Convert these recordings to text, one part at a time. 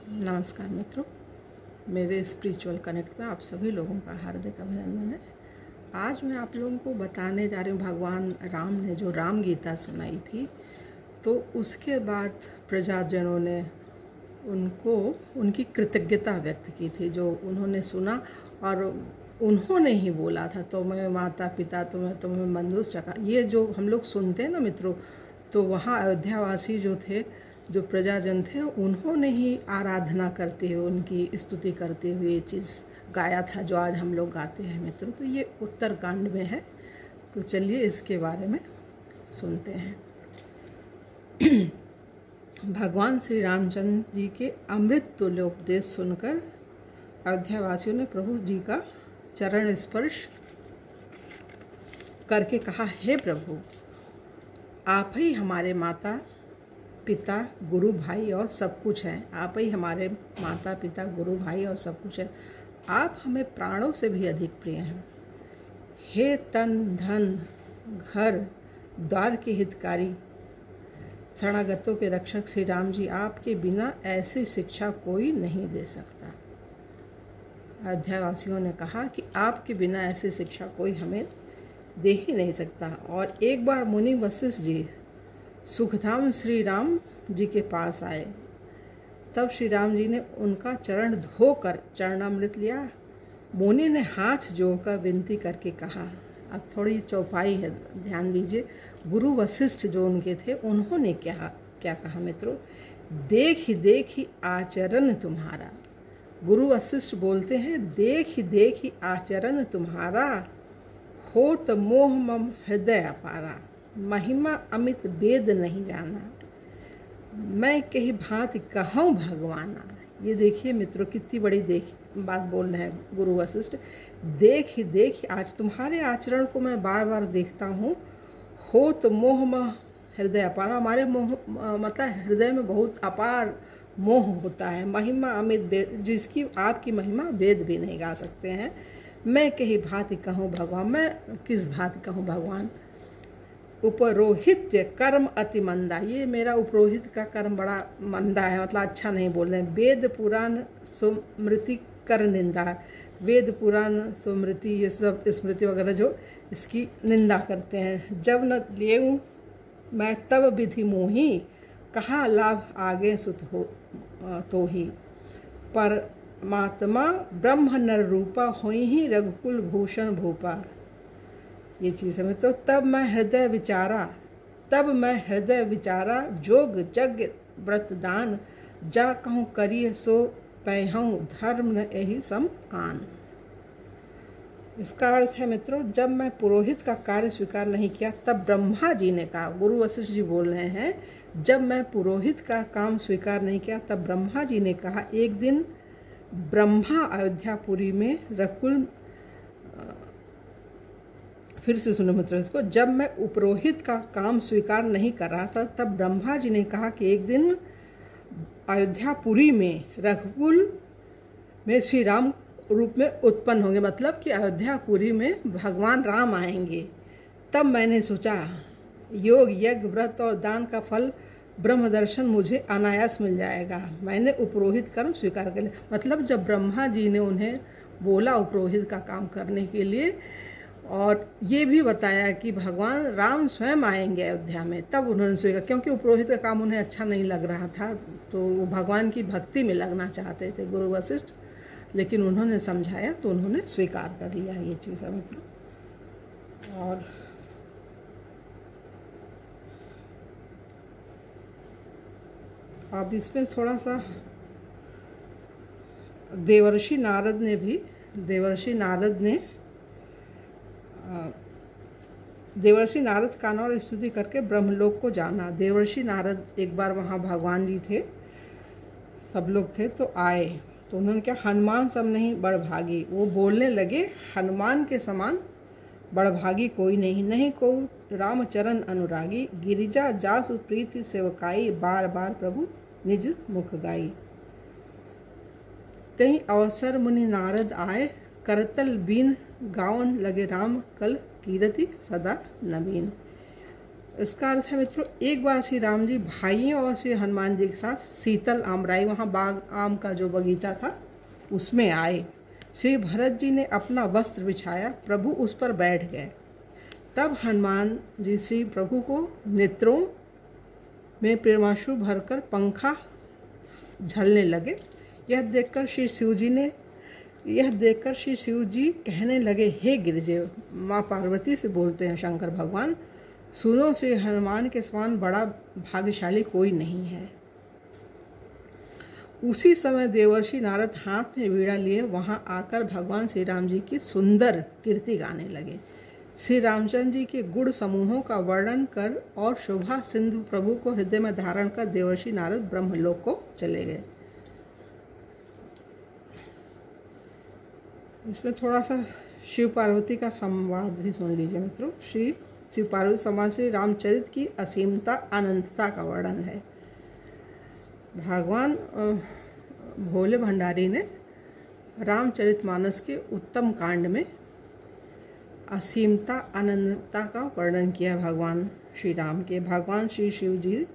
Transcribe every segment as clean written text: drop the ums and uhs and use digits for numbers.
नमस्कार मित्रों, मेरे स्पिरिचुअल कनेक्ट में आप सभी लोगों का हार्दिक अभिनंदन है। आज मैं आप लोगों को बताने जा रही हूँ भगवान राम ने जो राम गीता सुनाई थी, तो उसके बाद प्रजाजनों ने उनको उनकी कृतज्ञता व्यक्त की थी जो उन्होंने सुना। और उन्होंने ही बोला था, तुम्हें माता पिता तुम्हें मंदोष चका, ये जो हम लोग सुनते हैं ना मित्रों, तो वहाँ अयोध्यावासी जो थे, जो प्रजाजन थे, उन्होंने ही आराधना करते हुए, उनकी स्तुति करते हुए ये चीज़ गाया था जो आज हम लोग गाते हैं मित्रों। तो ये उत्तरकांड में है, तो चलिए इसके बारे में सुनते हैं। भगवान श्री रामचंद्र जी के अमृत तुल्य उपदेश सुनकर अयोध्यावासियों ने प्रभु जी का चरण स्पर्श करके कहा, हे प्रभु, आप ही हमारे माता पिता गुरु भाई और सब कुछ हैं। आप ही हमारे माता पिता गुरु भाई और सब कुछ है। आप हमें प्राणों से भी अधिक प्रिय हैं। हे तन धन घर द्वार के हितकारी शरणागतों के रक्षक श्री राम जी, आपके बिना ऐसी शिक्षा कोई नहीं दे सकता। अयोध्यावासियों ने कहा कि आपके बिना ऐसी शिक्षा कोई हमें दे ही नहीं सकता। और एक बार मुनि वशिष्ठ जी सुखधाम श्री राम जी के पास आए, तब श्री राम जी ने उनका चरण धोकर चरणामृत लिया। मुनि ने हाथ जोड़कर विनती करके कहा, अब थोड़ी चौपाई है, ध्यान दीजिए। गुरु वशिष्ठ जो उनके थे, उन्होंने क्या कहा मित्रों, देख ही आचरण तुम्हारा। गुरु वशिष्ठ बोलते हैं, देख ही आचरण तुम्हारा, होत मोह मम हृदय अपारा, महिमा अमित वेद नहीं जाना, मैं कही भांति कहूँ भगवाना। ये देखिए मित्रों, कितनी बड़ी बात बोल रहे हैं गुरु वशिष्ठ। देख ही आज तुम्हारे आचरण को मैं बार बार देखता हूँ। हो तो मोह में हृदय अपार, हमारे मोह मतलब हृदय में बहुत अपार मोह होता है। महिमा अमित वेद, जिसकी आपकी महिमा वेद भी नहीं गा सकते हैं। मैं कही भांति कहूँ भगवान, मैं किस भांति कहूँ भगवान। उपरोहित्य कर्म अति मंदा, ये मेरा उपरोहित का कर्म बड़ा मंदा है, मतलब अच्छा नहीं बोल रहे हैं। वेद पुराण सुमृति कर निंदा, वेद पुराण सुमृति ये सब स्मृति वगैरह जो इसकी निंदा करते हैं। जब न लेऊँ मैं तब विधि मोही, कहाँ लाभ आगे सुत हो तो ही। परमात्मा ब्रह्म नर रूपा, होई ही रघुकुल भूषण भूपा। ये चीज़ है तो तब मैं हृदय विचारा, जोग जग व्रत दान, जा कहूँ करिए सो पैहूँ, धर्म न यही सम आन। इसका अर्थ है मित्रों, जब मैं पुरोहित का कार्य स्वीकार नहीं किया, तब ब्रह्मा जी ने कहा, गुरु वशिष्ठ जी बोल रहे हैं, जब मैं पुरोहित का काम स्वीकार नहीं किया, तब ब्रह्मा जी ने कहा, एक दिन ब्रह्मा अयोध्यापुरी में रघुकुल, फिर से सुनो मित्रों इसको, जब मैं उपरोहित का काम स्वीकार नहीं कर रहा था, तब ब्रह्मा जी ने कहा कि एक दिन अयोध्यापुरी में रघुकुल में श्री राम रूप में उत्पन्न होंगे, मतलब कि अयोध्यापुरी में भगवान राम आएंगे। तब मैंने सोचा, योग यज्ञ व्रत और दान का फल ब्रह्म दर्शन मुझे अनायास मिल जाएगा। मैंने उपरोहित कर्म स्वीकार कर लिया। मतलब जब ब्रह्मा जी ने उन्हें बोला उपरोहित का काम करने के लिए, और ये भी बताया कि भगवान राम स्वयं आएंगे अयोध्या में, तब उन्होंने स्वीकार, क्योंकि उपरोहित का काम उन्हें अच्छा नहीं लग रहा था, तो वो भगवान की भक्ति में लगना चाहते थे गुरु वशिष्ठ, लेकिन उन्होंने समझाया तो उन्होंने स्वीकार कर लिया। ये चीज़ है मतलब। और अब इसमें थोड़ा सा देवर्षि नारद काना और स्तुति करके ब्रह्मलोक को जाना। देवर्षि नारद एक बार वहाँ भगवान जी थे, सब लोग थे, तो आए, तो उन्होंने क्या, हनुमान सब नहीं बड़भागी। वो बोलने लगे, हनुमान के समान बड़भागी कोई नहीं को रामचरण अनुरागी, गिरिजा जासु प्रीति सेवकाई, बार बार प्रभु निज मुख गाई। कहीं अवसर मुनि नारद आए, करतल बीन गावन लगे राम कल कीरति सदा नवीन। इसका अर्थ है मित्रों, एक बार श्री राम जी भाइयों और श्री हनुमान जी के साथ शीतल आमराई, वहाँ बाग आम का जो बगीचा था उसमें आए। श्री भरत जी ने अपना वस्त्र बिछाया, प्रभु उस पर बैठ गए। तब हनुमान जी श्री प्रभु को नेत्रों में प्रेमाश्रु भरकर पंखा झलने लगे। यह देखकर श्री शिव जी कहने लगे, हे गिरिजे, माँ पार्वती से बोलते हैं शंकर भगवान, सुनो, श्री हनुमान के समान बड़ा भाग्यशाली कोई नहीं है। उसी समय देवर्षि नारद हाथ में वीणा लिए वहां आकर भगवान श्री राम जी की सुंदर कीर्ति गाने लगे। श्री रामचंद्र जी के गुण समूहों का वर्णन कर और शोभा सिंधु प्रभु को हृदय में धारण कर देवर्षि नारद ब्रह्मलोक को चले गए। इसमें थोड़ा सा शिव पार्वती का संवाद भी सुन लीजिए मित्रों। श्री शिव पार्वती संवाद श्री रामचरित की असीमता अनंतता का वर्णन है। भगवान भोले भंडारी ने रामचरितमानस के उत्तम कांड में असीमता अनंतता का वर्णन किया। भगवान श्री राम के भगवान श्री शिव जी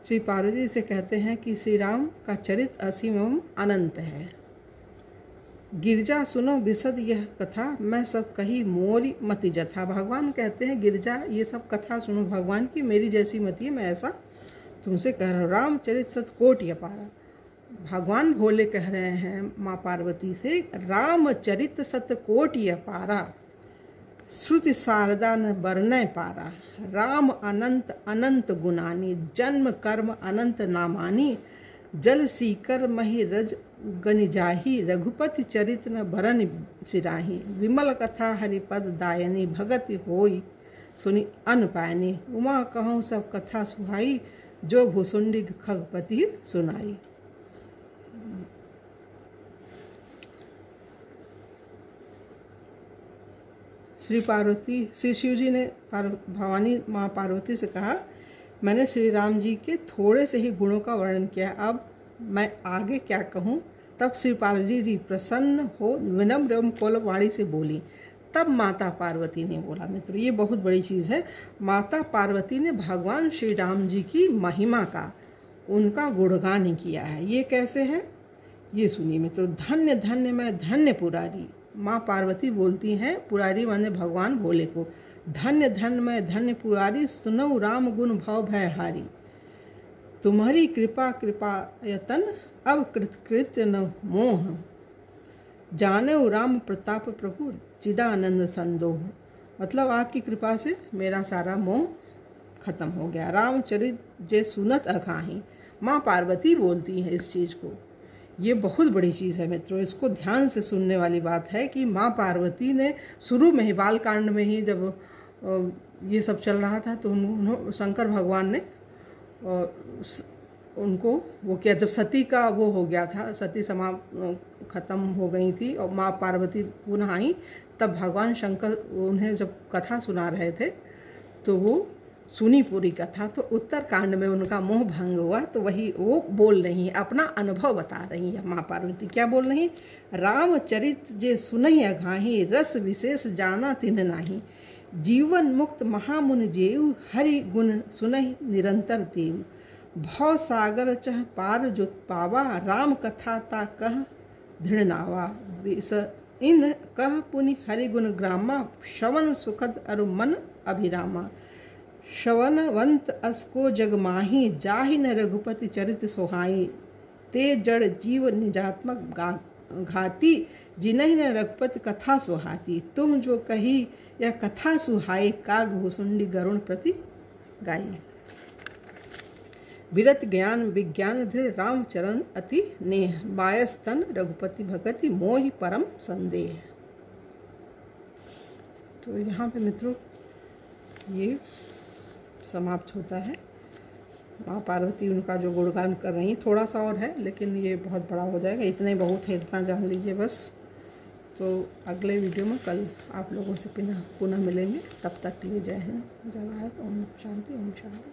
श्री पार्वती से कहते हैं कि श्री राम का चरित असीम एवं अनंत है। गिरजा सुनो विशद यह कथा, मैं सब कही मोरी मति जथा। भगवान कहते हैं गिरजा ये सब कथा सुनो भगवान की, मेरी जैसी मति है, मैं ऐसा तुमसे कह रहा हूँ। रामचरित सतकोटि अपारा, भगवान भोले कह रहे हैं माँ पार्वती से, रामचरित सतकोटि अपारा, श्रुति शारदा न वर्णय पारा। राम अनंत अनंत गुणानी, जन्म कर्म अनंत नामानी। जल सीकर मही रज गनिजाही, रघुपति चरित न बरन सिराही। विमल कथा हरिपद दायनी, भगति होई सुनी अन पायनी। उमा कहूँ सब कथा सुहाई, जो भुसुंडी खगपति सुनाई। श्री शिव जी ने भवानी माँ पार्वती से कहा, मैंने श्री राम जी के थोड़े से ही गुणों का वर्णन किया, अब मैं आगे क्या कहूँ। तब श्री पार्वती जी प्रसन्न हो विनम्र एवं कोमल वाणी से बोली। तब माता पार्वती ने बोला, मित्रों ये बहुत बड़ी चीज़ है, माता पार्वती ने भगवान श्री राम जी की महिमा का, उनका गुणगान किया है। ये कैसे है ये सुनिए मित्रों। धन्य धन्य मैं धन्य पुरारी, माँ पार्वती बोलती हैं, पुरारी माने भगवान भोले को, धन्य धन्य मैं धन्य पुरारी, सुनऊ राम गुण भव भयहारी। तुम्हारी कृपा कृपा यतन, अब कृत्य न मोह। जाने राम प्रताप प्रभु, चिदानंद संदोह। मतलब आपकी कृपा से मेरा सारा मोह खत्म हो गया। रामचरित जे सुनत अघाही, माँ पार्वती बोलती है इस चीज़ को। ये बहुत बड़ी चीज़ है मित्रों, इसको ध्यान से सुनने वाली बात है कि माँ पार्वती ने शुरू में ही बालकांड में ही जब ये सब चल रहा था तो शंकर भगवान ने उनको वो किया, जब सती का वो हो गया था, सती समाप्त खत्म हो गई थी और माँ पार्वती पुनः आई, तब भगवान शंकर उन्हें जब कथा सुना रहे थे तो वो सुनी पूरी कथा, तो उत्तरकांड में उनका मोह भंग हुआ। तो वही वो बोल रही है, अपना अनुभव बता रही है माँ पार्वती। क्या बोल रही? रामचरित जे सुनहि अघाही, रस विशेष जाना तिन्ह नाही। जीवन मुक्त महामुनि जेऊ, हरि गुण सुनहि निरंतर तेऊ। भव सागर चह पार जो पावा, राम कथा ता कह दृढ़ नावा। इन कह पुनि हरि गुण ग्रामा, श्रवण सुखद अरु मन अभिरामा। श्रवणवंत असको जग माही, जाहि न रघुपति चरित सोहाई। ते जड़ जीव निजात्मक घाती, जिन्हि न रघुपति कथा सुहाती। तुम जो कही यह कथा सुहाई, काग भुसुंडी गरुण प्रति गाई। विरत ज्ञान विज्ञान दृढ़, राम चरण अति नेह। बायस्तन रघुपति भगति, मोहि परम संदेह। तो यहाँ पे मित्रों ये समाप्त होता है। माँ पार्वती उनका जो गुणगान कर रही, थोड़ा सा और है लेकिन ये बहुत बड़ा हो जाएगा, इतना ही बहुत है, इतना जान लीजिए बस। तो अगले वीडियो में कल आप लोगों से पुनः मिलेंगे। तब तक के लिए जय हिंद, जय भारत, ओम शांति, ओम शांति।